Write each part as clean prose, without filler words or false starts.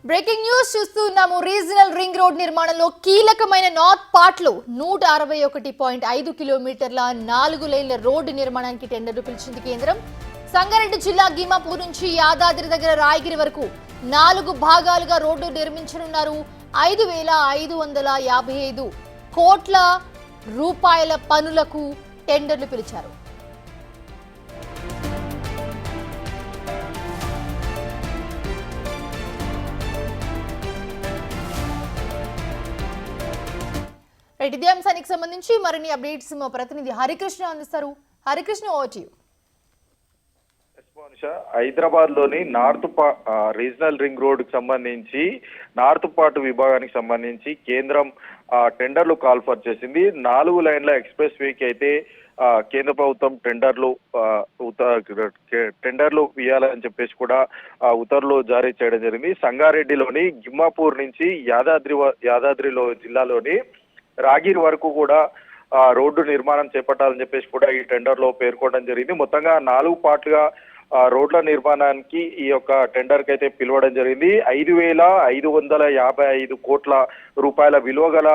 Breaking news చూస్తున్నాము. Regional ring road నిర్మాణంలో కీలకమైన నార్త్ పార్ట్లో 161.5 కిలోమీటర్ల 4 లేన్ల రోడ్డు నిర్మాణానికి టెండర్లు పిలిచింది కేంద్రం. సంగారెడ్డి జిల్లా గీమాపూర్ నుంచి యాదాద్రి దగ్గర రాయగిరి వరకు 4 భాగాలుగా రోడ్డు నిర్మించనున్నారు. 5,555 కోట్ల రూపాయల పనులకు టెండర్లు పిలిచారు. ఇదే అంశానికి సంబంధించి మరిన్ని అప్డేట్స్ మా ప్రతినిధి హరికృష్ణ అందిస్తారు. Harikrishna, over to you. Hyderabad లోని రీజనల్ రింగ్ రోడ్ కి సంబంధించి నార్త్ పార్ట్ విభాగానికి సంబంధించి కేంద్రం టెండర్లు కాల్ఫర్ చేసింది. 4 లైన్ల ఎక్స్ప్రెస్ వేకి అయితే కేంద్ర ప్రభుత్వం టెండర్లు ఇవ్వాలని చెప్పేసి కూడా ఉత్తర్వులు జారీ చేయడం జరిగింది. సంగారెడ్డిలోని గిమ్మాపూర్ నుంచి యాదాద్రిలో జిల్లాలోని రాగిరి వరకు కూడా రోడ్డు నిర్మాణం చేపట్టాలని చెప్పేసి కూడా ఈ టెండర్ లో పేర్కొనడం జరిగింది. మొత్తంగా 4 పార్ట్లుగా రోడ్ల నిర్మాణానికి ఈ యొక్క టెండర్ కి అయితే పిలవడం జరిగింది. 5,555 కోట్ల రూపాయల విలువ గల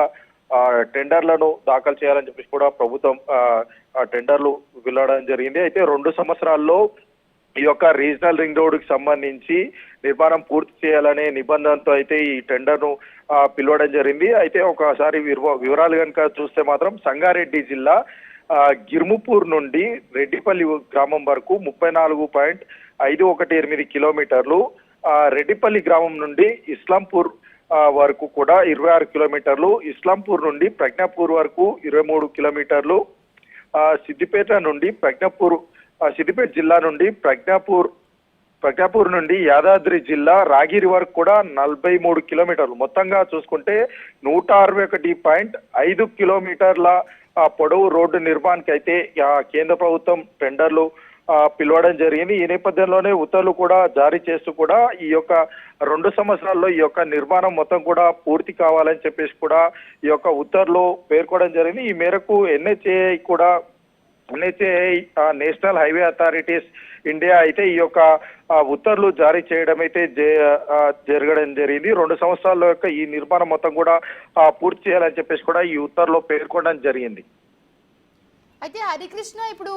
టెండర్లను దాఖలు చేయాలని చెప్పేసి కూడా ప్రభుత్వం టెండర్లు పిలవడం జరిగింది. అయితే 2 సంవత్సరాల్లో ఈ యొక్క రీజనల్ రింగ్ రోడ్ కి సంబంధించి నిర్మాణం పూర్తి చేయాలనే నిబంధనతో అయితే ఈ టెండర్ ను పిలవడం జరిగింది. అయితే ఒకసారి వివరాలు కనుక చూస్తే మాత్రం సంగారెడ్డి జిల్లా గిర్ముపూర్ నుండి రెడ్డిపల్లి గ్రామం వరకు 34.518 కిలోమీటర్లు, రెడ్డిపల్లి గ్రామం నుండి ఇస్లాంపూర్ వరకు కూడా 26 కిలోమీటర్లు, ఇస్లాంపూర్ నుండి ప్రజ్ఞాపూర్ వరకు 23 కిలోమీటర్లు, సిద్దిపేట జిల్లా నుండి ప్రజ్ఞాపూర్ నుండి యాదాద్రి జిల్లా రాగిరి వరకు కూడా 43 కిలోమీటర్లు. మొత్తంగా చూసుకుంటే 161.5 కిలోమీటర్ల పొడవు రోడ్డు నిర్మాణానికి అయితే కేంద్ర ప్రభుత్వం టెండర్లు పిలవడం జరిగింది. ఈ నేపథ్యంలోనే ఉత్తర్వులు కూడా జారీ చేస్తూ కూడా ఈ యొక్క 2 సంవత్సరాల్లో ఈ యొక్క నిర్మాణం మొత్తం కూడా పూర్తి కావాలని చెప్పేసి కూడా ఈ యొక్క ఉత్తర్వులు పేర్కొనడం జరిగింది. ఈ మేరకు NHAI national highway authorities India అయితే ఈ యొక్క ఉత్తర్వులు జారీ చేయడం అయితే జరగడం జరిగింది. 2 సంవత్సరాల యొక్క ఈ నిర్మాణం మొత్తం కూడా పూర్తి చేయాలని చెప్పేసి కూడా ఈ ఉత్తర్వులో పేర్కొనడం జరిగింది. అయితే హరికృష్ణ, ఇప్పుడు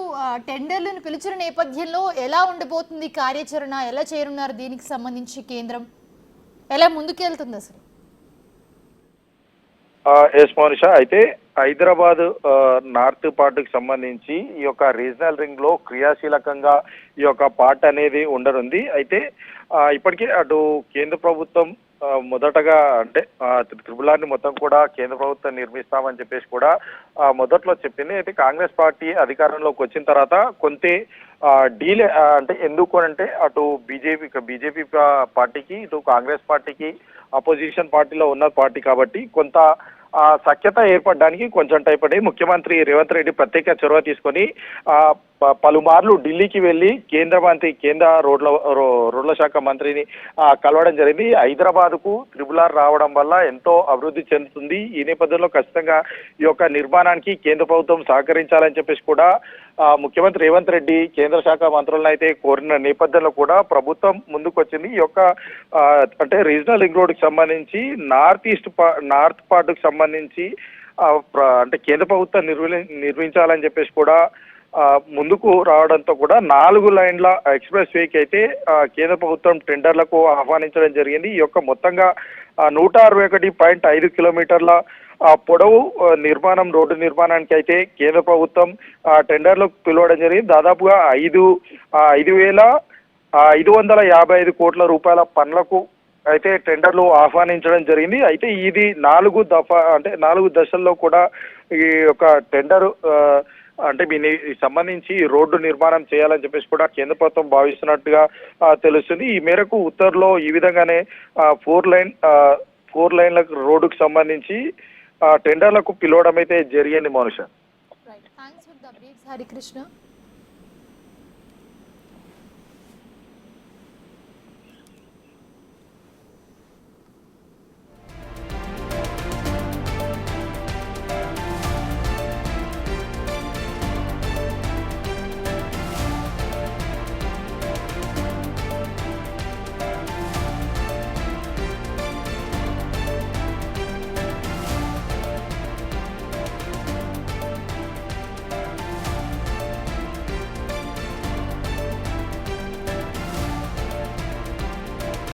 టెండర్లను పిలిచిన నేపథ్యంలో ఎలా ఉండబోతుంది కార్యాచరణ, ఎలా చేరున్నారు దీనికి సంబంధించి కేంద్రం ఎలా ముందుకెళ్తుంది అసలు? ఎస్ మోనిషా, అయితే హైదరాబాద్ నార్త్ పార్ట్కి సంబంధించి ఈ యొక్క రీజనల్ రింగ్ లో క్రియాశీలకంగా ఈ యొక్క పార్ట్ అనేది ఉండనుంది. అయితే ఇప్పటికే అటు కేంద్ర ప్రభుత్వం మొదటగా అంటే త్రిపులాన్ని మొత్తం కూడా కేంద్ర ప్రభుత్వం నిర్మిస్తామని చెప్పేసి కూడా మొదట్లో చెప్పింది. అయితే కాంగ్రెస్ పార్టీ అధికారంలోకి వచ్చిన తర్వాత కొంత డీలే అంటే ఎందుకు అంటే అటు బీజేపీ పార్టీకి ఇటు కాంగ్రెస్ పార్టీకి అపోజిషన్ పార్టీలో ఉన్న పార్టీ కాబట్టి కొంత సఖ్యత ఏర్పడడానికి కొంచెం టైం పడింది. ముఖ్యమంత్రి రేవంత్ రెడ్డి ప్రత్యేక చొరవ తీసుకొని పలుమార్లు ఢిల్లీకి వెళ్లి కేంద్ర రోడ్ల శాఖ మంత్రిని కలవడం జరిగింది. హైదరాబాద్ కు త్రిపులార్ రావడం వల్ల ఎంతో అభివృద్ధి చెందుతుంది. ఈ నేపథ్యంలో ఖచ్చితంగా ఈ యొక్క నిర్మాణానికి కేంద్ర ప్రభుత్వం సహకరించాలని చెప్పేసి కూడా ముఖ్యమంత్రి రేవంత్ రెడ్డి కేంద్ర శాఖ మంత్రులను అయితే కోరిన నేపథ్యంలో కూడా ప్రభుత్వం ముందుకు వచ్చింది. ఈ యొక్క అంటే రీజనల్ రింగ్ రోడ్ కి సంబంధించి నార్త్ పార్ట్ కి సంబంధించి అంటే కేంద్ర ప్రభుత్వం నిర్మించాలని చెప్పేసి కూడా ముందుకు రావడంతో కూడా 4 లైన్ల ఎక్స్ప్రెస్ వేకి అయితే కేంద్ర ప్రభుత్వం టెండర్లకు ఆహ్వానించడం జరిగింది. ఈ యొక్క మొత్తంగా 161.5 కిలోమీటర్ల పొడవు రోడ్డు నిర్మాణానికి అయితే కేంద్ర ప్రభుత్వం టెండర్లకు పిలవడం జరిగింది. దాదాపుగా 5,555 కోట్ల రూపాయల పనులకు అయితే టెండర్లు ఆహ్వానించడం జరిగింది. అయితే ఇది 4 దశల్లో కూడా ఈ యొక్క టెండర్ అంటే సంబంధించి రోడ్డు నిర్మాణం చేయాలని చెప్పేసి కూడా కేంద్ర ప్రభుత్వం భావిస్తున్నట్టుగా తెలుస్తుంది. ఈ మేరకు ఉత్తర్వులో ఈ విధంగానే 4 లైన్ల రోడ్డుకు సంబంధించి టెండర్లకు పిలవడం అయితే జరిగింది. Monisha, thanks for the updates Harikrishna.